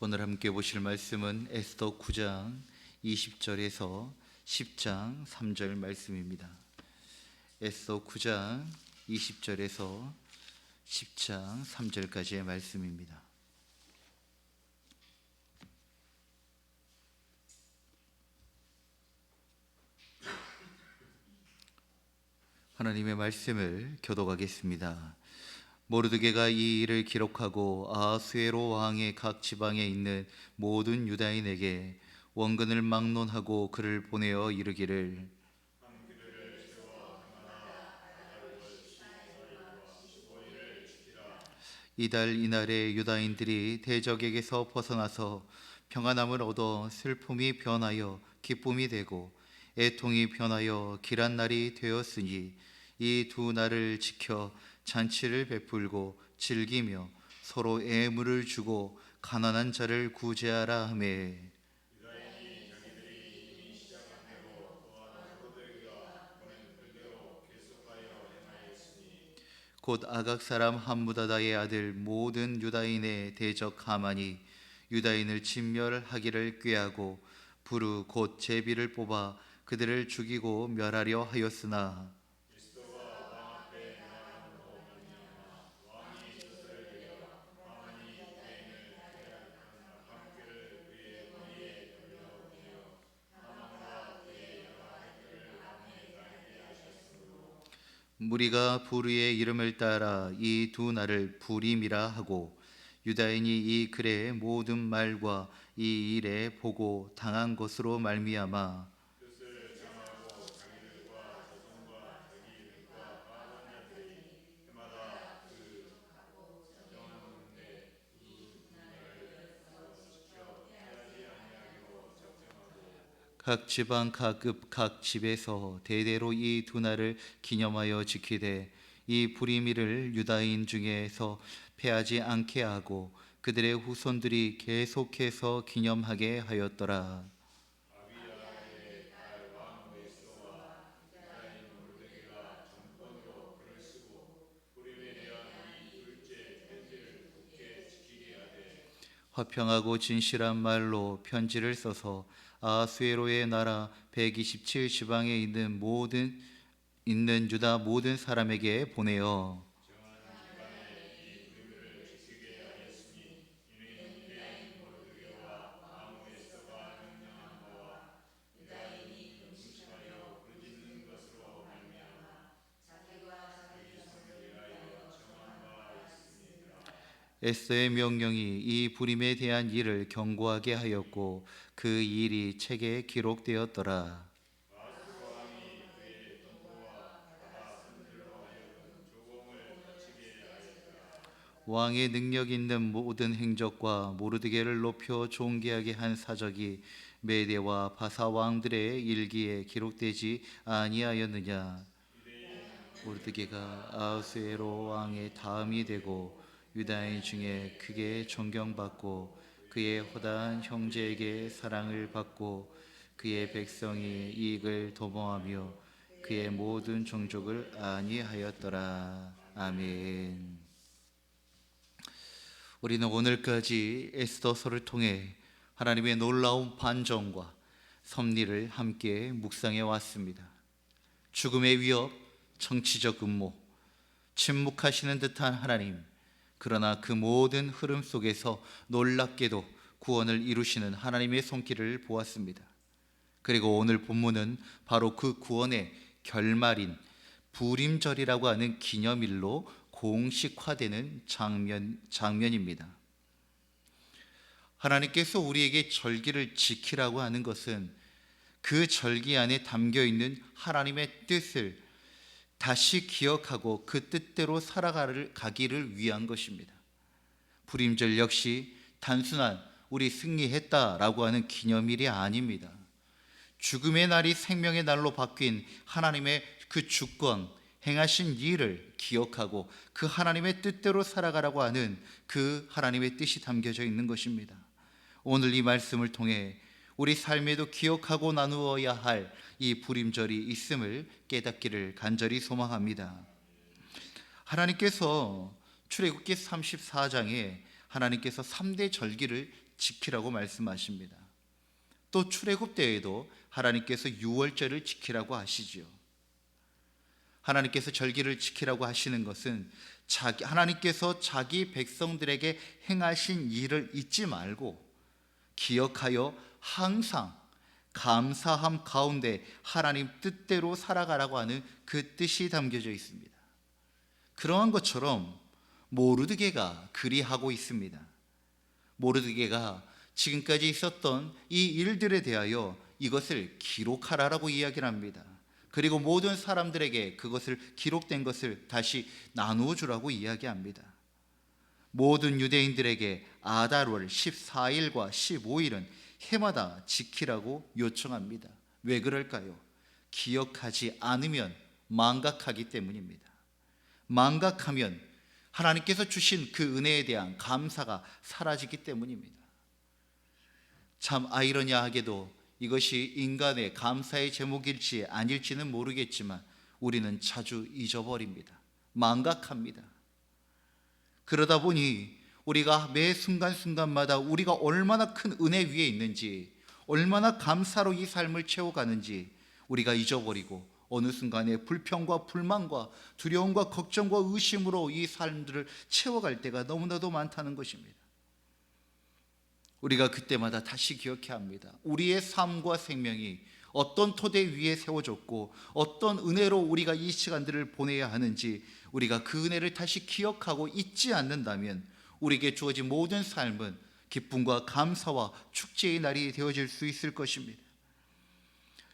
오늘 함께 보실 말씀은 에스더 9장 20절에서 10장 3절 말씀입니다. 에스더 9장 20절에서 10장 3절까지의 말씀입니다. 하나님의 말씀을 교독하겠습니다. 모르드게가 이 일을 기록하고 아하수에로 왕의 각 지방에 있는 모든 유다인에게 원근을 막론하고 그를 보내어 이르기를, 이달 이날에 유다인들이 대적에게서 벗어나서 평안함을 얻어 슬픔이 변하여 기쁨이 되고 애통이 변하여 길한 날이 되었으니 이 두 날을 지켜 잔치를 베풀고 즐기며 서로 애물을 주고 가난한 자를 구제하라 하매, 곧 아각 사람 함무다다의 아들 모든 유다인의 대적 하만이 유다인을 진멸하기를 꾀하고 부르 곧 제비를 뽑아 그들을 죽이고 멸하려 하였으나, 무리가 부르의 이름을 따라 이 두 날을 부림이라 하고, 유다인이 이 글의 모든 말과 이 일에 보고 당한 것으로 말미암아 각 지방 각급 각 집에서 대대로 이 두 날을 기념하여 지키되 이 부리미를 유다인 중에서 패하지 않게 하고 그들의 후손들이 계속해서 기념하게 하였더라. 화평하고 진실한 말로 편지를 써서 아하수에로의 나라 127지방에 있는 유다 모든 사람에게 보내어 에스더의 명령이 이 부림에 대한 일을 경고하게 하였고 그 일이 책에 기록되었더라. 왕의 능력 있는 모든 행적과 모르드게를 높여 존귀하게 한 사적이 메대와 바사 왕들의 일기에 기록되지 아니하였느냐. 모르드게가 아하수에로 왕의 다음이 되고 유다인 중에 크게 존경받고 그의 허다한 형제에게 사랑을 받고 그의 백성이 이익을 도모하며 그의 모든 종족을 안위하였더라. 아멘. 우리는 오늘까지 에스더서를 통해 하나님의 놀라운 반정과 섭리를 함께 묵상해 왔습니다. 죽음의 위협, 정치적 음모, 침묵하시는 듯한 하나님, 그러나 그 모든 흐름 속에서 놀랍게도 구원을 이루시는 하나님의 손길을 보았습니다. 그리고 오늘 본문은 바로 그 구원의 결말인 부림절이라고 하는 기념일로 공식화되는 장면입니다. 하나님께서 우리에게 절기를 지키라고 하는 것은 그 절기 안에 담겨 있는 하나님의 뜻을 다시 기억하고 그 뜻대로 살아가기를 위한 것입니다. 부림절 역시 단순한 우리 승리했다라고 하는 기념일이 아닙니다. 죽음의 날이 생명의 날로 바뀐 하나님의 그 주권, 행하신 일을 기억하고 그 하나님의 뜻대로 살아가라고 하는 그 하나님의 뜻이 담겨져 있는 것입니다. 오늘 이 말씀을 통해 우리 삶에도 기억하고 나누어야 할 이 부림절이 있음을 깨닫기를 간절히 소망합니다. 하나님께서 출애굽기 34장에 하나님께서 3대 절기를 지키라고 말씀하십니다. 또 출애굽 때에도 하나님께서 유월절을 지키라고 하시지요. 하나님께서 절기를 지키라고 하시는 것은 하나님께서 자기 백성들에게 행하신 일을 잊지 말고 기억하여 항상 감사함 가운데 하나님 뜻대로 살아가라고 하는 그 뜻이 담겨져 있습니다. 그러한 것처럼 모르드게가 그리하고 있습니다. 모르드게가 지금까지 있었던 이 일들에 대하여 이것을 기록하라라고 이야기를 합니다. 그리고 모든 사람들에게 그것을 기록된 것을 다시 나누어 주라고 이야기합니다. 모든 유대인들에게 아달월 14일과 15일은 해마다 지키라고 요청합니다. 왜 그럴까요? 기억하지 않으면 망각하기 때문입니다. 망각하면 하나님께서 주신 그 은혜에 대한 감사가 사라지기 때문입니다. 참 아이러니하게도 이것이 인간의 감사의 제목일지 아닐지는 모르겠지만 우리는 자주 잊어버립니다. 망각합니다. 그러다 보니 우리가 매 순간순간마다 우리가 얼마나 큰 은혜 위에 있는지, 얼마나 감사로 이 삶을 채워가는지 우리가 잊어버리고 어느 순간에 불평과 불만과 두려움과 걱정과 의심으로 이 삶들을 채워갈 때가 너무나도 많다는 것입니다. 우리가 그때마다 다시 기억해야 합니다. 우리의 삶과 생명이 어떤 토대 위에 세워졌고 어떤 은혜로 우리가 이 시간들을 보내야 하는지 우리가 그 은혜를 다시 기억하고 잊지 않는다면 우리에게 주어진 모든 삶은 기쁨과 감사와 축제의 날이 되어질 수 있을 것입니다.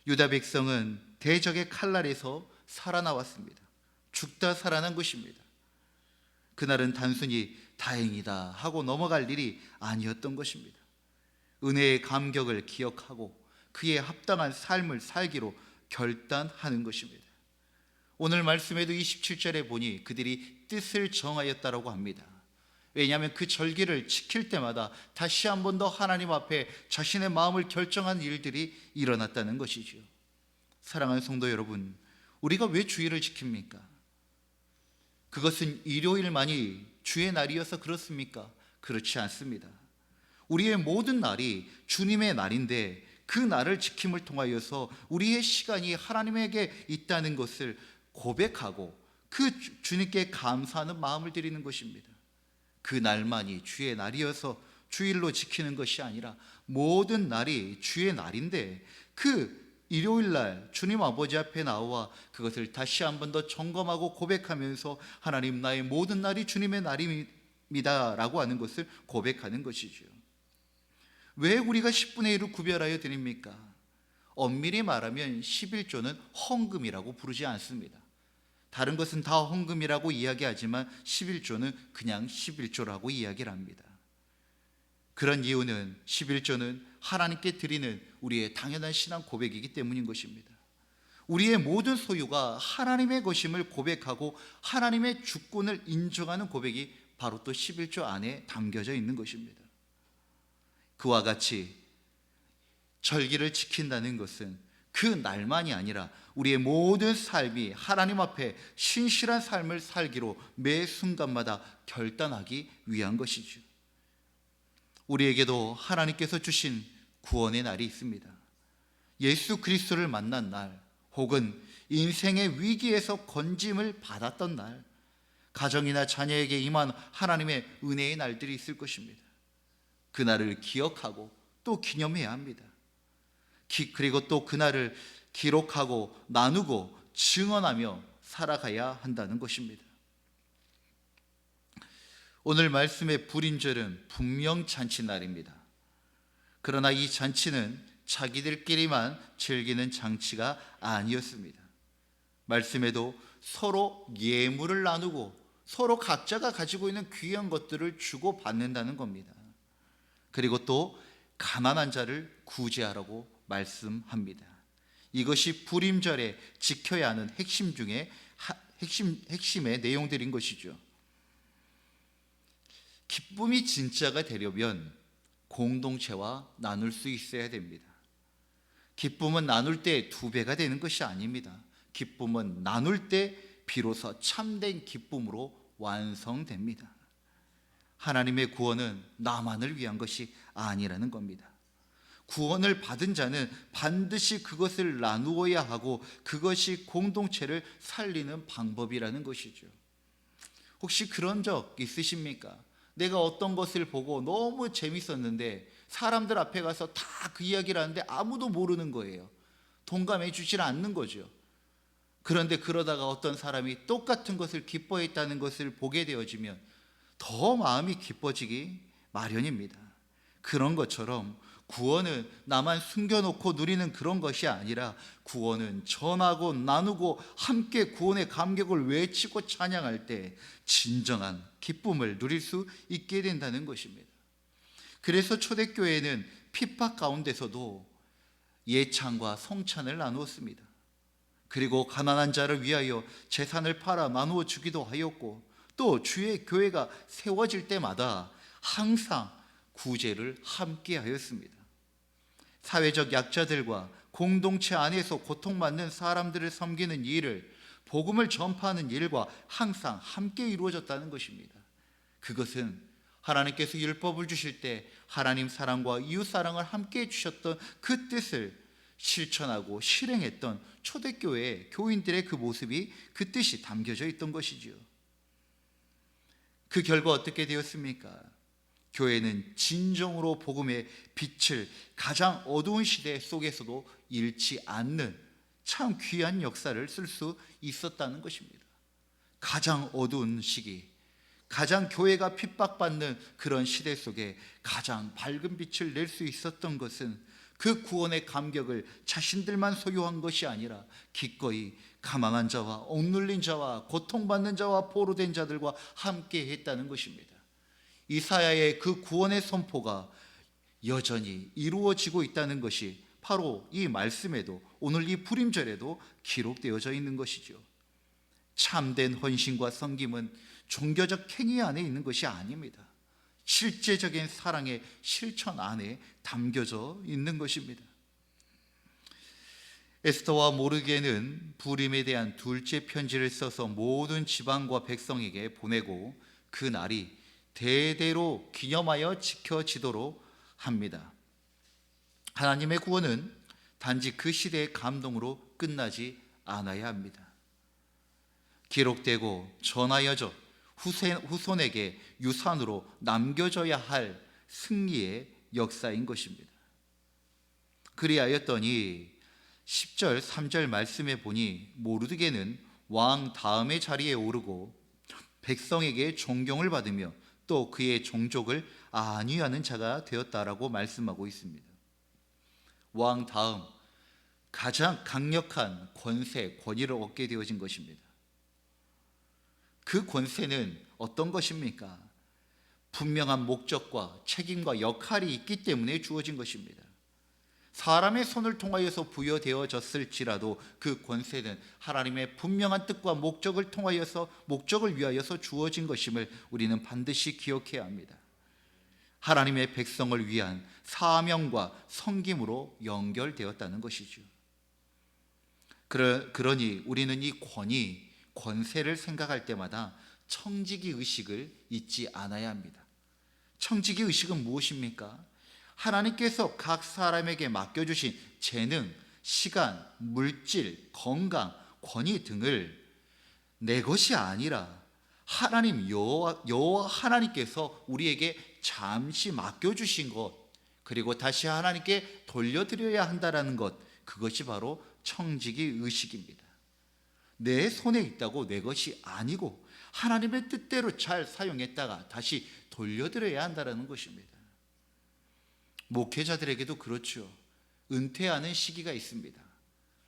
유다 백성은 대적의 칼날에서 살아나왔습니다. 죽다 살아난 것입니다. 그날은 단순히 다행이다 하고 넘어갈 일이 아니었던 것입니다. 은혜의 감격을 기억하고 그에 합당한 삶을 살기로 결단하는 것입니다. 오늘 말씀에도 27절에 보니 그들이 뜻을 정하였다라고 합니다. 왜냐하면 그 절기를 지킬 때마다 다시 한 번 더 하나님 앞에 자신의 마음을 결정한 일들이 일어났다는 것이지요. 사랑하는 성도 여러분, 우리가 왜 주일을 지킵니까? 그것은 일요일만이 주의 날이어서 그렇습니까? 그렇지 않습니다. 우리의 모든 날이 주님의 날인데 그 날을 지킴을 통하여서 우리의 시간이 하나님에게 있다는 것을 고백하고 그 주님께 감사하는 마음을 드리는 것입니다. 그 날만이 주의 날이어서 주일로 지키는 것이 아니라 모든 날이 주의 날인데 그 일요일 날 주님 아버지 앞에 나와 그것을 다시 한 번 더 점검하고 고백하면서 하나님, 나의 모든 날이 주님의 날입니다 라고 하는 것을 고백하는 것이죠. 왜 우리가 10분의 1을 구별하여 드립니까? 엄밀히 말하면 11조는 헌금이라고 부르지 않습니다. 다른 것은 다 헌금이라고 이야기하지만 11조는 그냥 11조라고 이야기를 합니다. 그런 이유는 11조는 하나님께 드리는 우리의 당연한 신앙 고백이기 때문인 것입니다. 우리의 모든 소유가 하나님의 것임을 고백하고 하나님의 주권을 인정하는 고백이 바로 또 11조 안에 담겨져 있는 것입니다. 그와 같이 절기를 지킨다는 것은 그 날만이 아니라 우리의 모든 삶이 하나님 앞에 신실한 삶을 살기로 매 순간마다 결단하기 위한 것이죠. 우리에게도 하나님께서 주신 구원의 날이 있습니다. 예수 그리스도를 만난 날, 혹은 인생의 위기에서 건짐을 받았던 날, 가정이나 자녀에게 임한 하나님의 은혜의 날들이 있을 것입니다. 그날을 기억하고 또 기념해야 합니다. 그리고 또 그날을 기록하고 나누고 증언하며 살아가야 한다는 것입니다. 오늘 말씀의 불임절은 분명 잔치날입니다. 그러나 이 잔치는 자기들끼리만 즐기는 장치가 아니었습니다. 말씀에도 서로 예물을 나누고 서로 각자가 가지고 있는 귀한 것들을 주고 받는다는 겁니다. 그리고 또 가난한 자를 구제하라고 말씀합니다. 이것이 불임절에 지켜야 하는 핵심 중에 핵심의 내용들인 것이죠. 기쁨이 진짜가 되려면 공동체와 나눌 수 있어야 됩니다. 기쁨은 나눌 때 2배가 되는 것이 아닙니다. 기쁨은 나눌 때 비로소 참된 기쁨으로 완성됩니다. 하나님의 구원은 나만을 위한 것이 아니라는 겁니다. 구원을 받은 자는 반드시 그것을 나누어야 하고 그것이 공동체를 살리는 방법이라는 것이죠. 혹시 그런 적 있으십니까? 내가 어떤 것을 보고 너무 재밌었는데 사람들 앞에 가서 다 그 이야기를 하는데 아무도 모르는 거예요. 동감해 주질 않는 거죠. 그런데 그러다가 어떤 사람이 똑같은 것을 기뻐했다는 것을 보게 되어지면 더 마음이 기뻐지기 마련입니다. 그런 것처럼 구원은 나만 숨겨놓고 누리는 그런 것이 아니라 구원은 전하고 나누고 함께 구원의 감격을 외치고 찬양할 때 진정한 기쁨을 누릴 수 있게 된다는 것입니다. 그래서 초대교회는 핍박 가운데서도 예찬과 성찬을 나누었습니다. 그리고 가난한 자를 위하여 재산을 팔아 나누어 주기도 하였고, 또 주의 교회가 세워질 때마다 항상 구제를 함께 하였습니다. 사회적 약자들과 공동체 안에서 고통받는 사람들을 섬기는 일을, 복음을 전파하는 일과 항상 함께 이루어졌다는 것입니다. 그것은 하나님께서 율법을 주실 때 하나님 사랑과 이웃 사랑을 함께 주셨던 그 뜻을 실천하고 실행했던 초대교회 교인들의 그 모습이, 그 뜻이 담겨져 있던 것이지요. 그 결과 어떻게 되었습니까? 교회는 진정으로 복음의 빛을 가장 어두운 시대 속에서도 잃지 않는 참 귀한 역사를 쓸 수 있었다는 것입니다. 가장 어두운 시기, 가장 교회가 핍박받는 그런 시대 속에 가장 밝은 빛을 낼 수 있었던 것은 그 구원의 감격을 자신들만 소유한 것이 아니라 기꺼이 가망한 자와 억눌린 자와 고통받는 자와 포로된 자들과 함께 했다는 것입니다. 이사야의 그 구원의 선포가 여전히 이루어지고 있다는 것이 바로 이 말씀에도, 오늘 이 불임절에도 기록되어져 있는 것이죠. 참된 헌신과 섬김은 종교적 행위 안에 있는 것이 아닙니다. 실제적인 사랑의 실천 안에 담겨져 있는 것입니다. 에스더와 모르게는 부림에 대한 둘째 편지를 써서 모든 지방과 백성에게 보내고 그 날이 대대로 기념하여 지켜지도록 합니다. 하나님의 구원은 단지 그 시대의 감동으로 끝나지 않아야 합니다. 기록되고 전하여져 후손에게 유산으로 남겨져야 할 승리의 역사인 것입니다. 그리하였더니 10절 3절 말씀에 보니 모르드게는 왕 다음의 자리에 오르고 백성에게 존경을 받으며 또 그의 종족을 안위하는 자가 되었다라고 말씀하고 있습니다. 왕 다음 가장 강력한 권세, 권위를 얻게 되어진 것입니다. 그 권세는 어떤 것입니까? 분명한 목적과 책임과 역할이 있기 때문에 주어진 것입니다. 사람의 손을 통하여서 부여되어졌을지라도 그 권세는 하나님의 분명한 뜻과 목적을 통하여서, 목적을 위하여서 주어진 것임을 우리는 반드시 기억해야 합니다. 하나님의 백성을 위한 사명과 섬김으로 연결되었다는 것이죠. 그러니 우리는 이 권세를 생각할 때마다 청지기 의식을 잊지 않아야 합니다. 청지기 의식은 무엇입니까? 하나님께서 각 사람에게 맡겨주신 재능, 시간, 물질, 건강, 권위 등을 내 것이 아니라 하나님 여호와 하나님께서 우리에게 잠시 맡겨주신 것, 그리고 다시 하나님께 돌려드려야 한다는 것, 그것이 바로 청지기 의식입니다. 내 손에 있다고 내 것이 아니고 하나님의 뜻대로 잘 사용했다가 다시 돌려드려야 한다는 것입니다. 목회자들에게도 그렇죠. 은퇴하는 시기가 있습니다.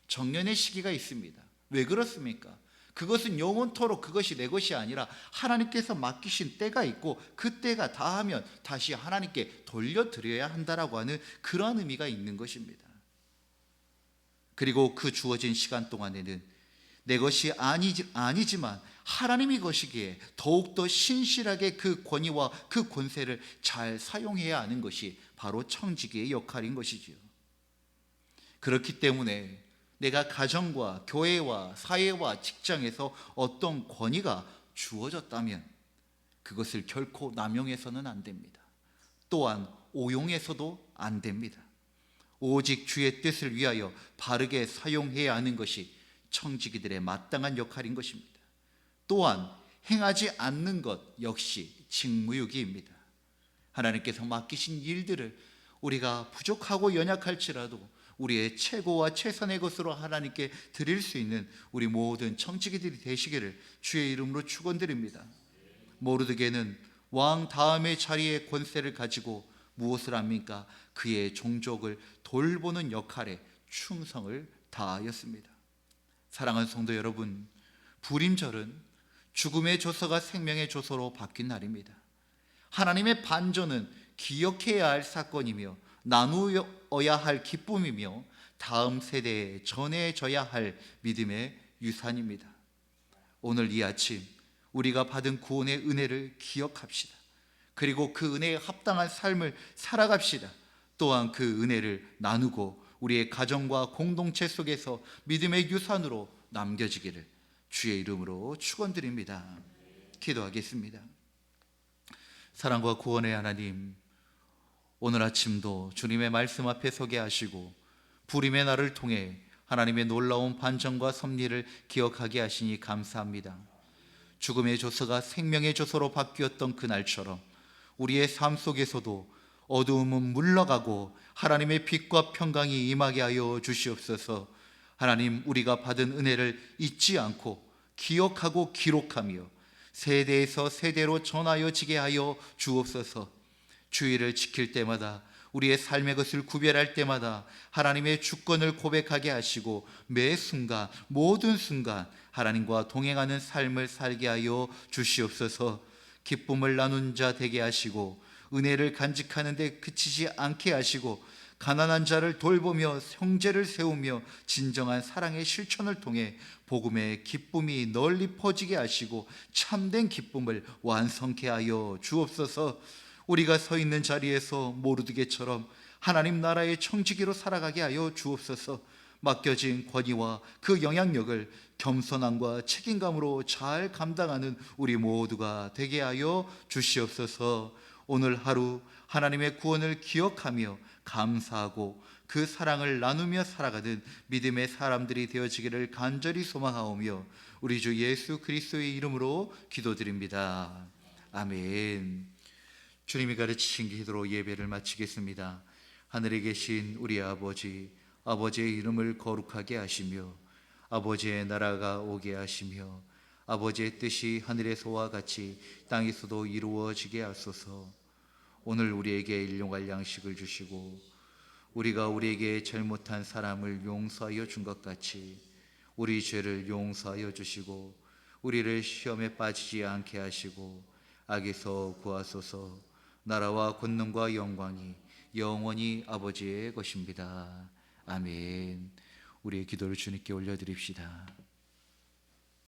정년의 시기가 있습니다. 왜 그렇습니까? 그것은 영원토록 그것이 내 것이 아니라 하나님께서 맡기신 때가 있고 그 때가 다하면 다시 하나님께 돌려드려야 한다라고 하는 그런 의미가 있는 것입니다. 그리고 그 주어진 시간 동안에는 내 것이 아니지만 하나님이 것이기에 더욱더 신실하게 그 권위와 그 권세를 잘 사용해야 하는 것이 바로 청지기의 역할인 것이지요. 그렇기 때문에 내가 가정과 교회와 사회와 직장에서 어떤 권위가 주어졌다면 그것을 결코 남용해서는 안 됩니다. 또한 오용해서도 안 됩니다. 오직 주의 뜻을 위하여 바르게 사용해야 하는 것이 청지기들의 마땅한 역할인 것입니다. 또한 행하지 않는 것 역시 직무유기입니다. 하나님께서 맡기신 일들을 우리가 부족하고 연약할지라도 우리의 최고와 최선의 것으로 하나님께 드릴 수 있는 우리 모든 청지기들이 되시기를 주의 이름으로 축원드립니다. 모르드게는 왕 다음의 자리의 권세를 가지고 무엇을 합니까? 그의 종족을 돌보는 역할에 충성을 다하였습니다. 사랑하는 성도 여러분, 불임절은 죽음의 조서가 생명의 조서로 바뀐 날입니다. 하나님의 반전은 기억해야 할 사건이며 나누어야 할 기쁨이며 다음 세대에 전해져야 할 믿음의 유산입니다. 오늘 이 아침 우리가 받은 구원의 은혜를 기억합시다. 그리고 그 은혜에 합당한 삶을 살아갑시다. 또한 그 은혜를 나누고 우리의 가정과 공동체 속에서 믿음의 유산으로 남겨지기를 주의 이름으로 축원드립니다. 기도하겠습니다. 사랑과 구원의 하나님, 오늘 아침도 주님의 말씀 앞에 서게 하시고 불임의 날을 통해 하나님의 놀라운 반전과 섭리를 기억하게 하시니 감사합니다. 죽음의 조서가 생명의 조서로 바뀌었던 그날처럼 우리의 삶 속에서도 어두움은 물러가고 하나님의 빛과 평강이 임하게 하여 주시옵소서. 하나님, 우리가 받은 은혜를 잊지 않고 기억하고 기록하며 세대에서 세대로 전하여지게 하여 주옵소서. 주의를 지킬 때마다, 우리의 삶의 것을 구별할 때마다 하나님의 주권을 고백하게 하시고 매 순간, 모든 순간 하나님과 동행하는 삶을 살게 하여 주시옵소서. 기쁨을 나눈 자 되게 하시고 은혜를 간직하는 데 그치지 않게 하시고 가난한 자를 돌보며 형제를 세우며 진정한 사랑의 실천을 통해 복음의 기쁨이 널리 퍼지게 하시고 참된 기쁨을 완성케 하여 주옵소서. 우리가 서 있는 자리에서 모르드게처럼 하나님 나라의 청지기로 살아가게 하여 주옵소서. 맡겨진 권위와 그 영향력을 겸손함과 책임감으로 잘 감당하는 우리 모두가 되게 하여 주시옵소서. 오늘 하루 하나님의 구원을 기억하며 감사하고 그 사랑을 나누며 살아가는 믿음의 사람들이 되어지기를 간절히 소망하오며 우리 주 예수 그리스도의 이름으로 기도드립니다. 아멘. 주님이 가르치신 기도로 예배를 마치겠습니다. 하늘에 계신 우리 아버지, 아버지의 이름을 거룩하게 하시며 아버지의 나라가 오게 하시며 아버지의 뜻이 하늘에서와 같이 땅에서도 이루어지게 하소서. 오늘 우리에게 일용할 양식을 주시고 우리가 우리에게 잘못한 사람을 용서하여 준 것 같이 우리 죄를 용서하여 주시고 우리를 시험에 빠지지 않게 하시고 악에서 구하소서. 나라와 권능과 영광이 영원히 아버지의 것입니다. 아멘. 우리의 기도를 주님께 올려드립시다.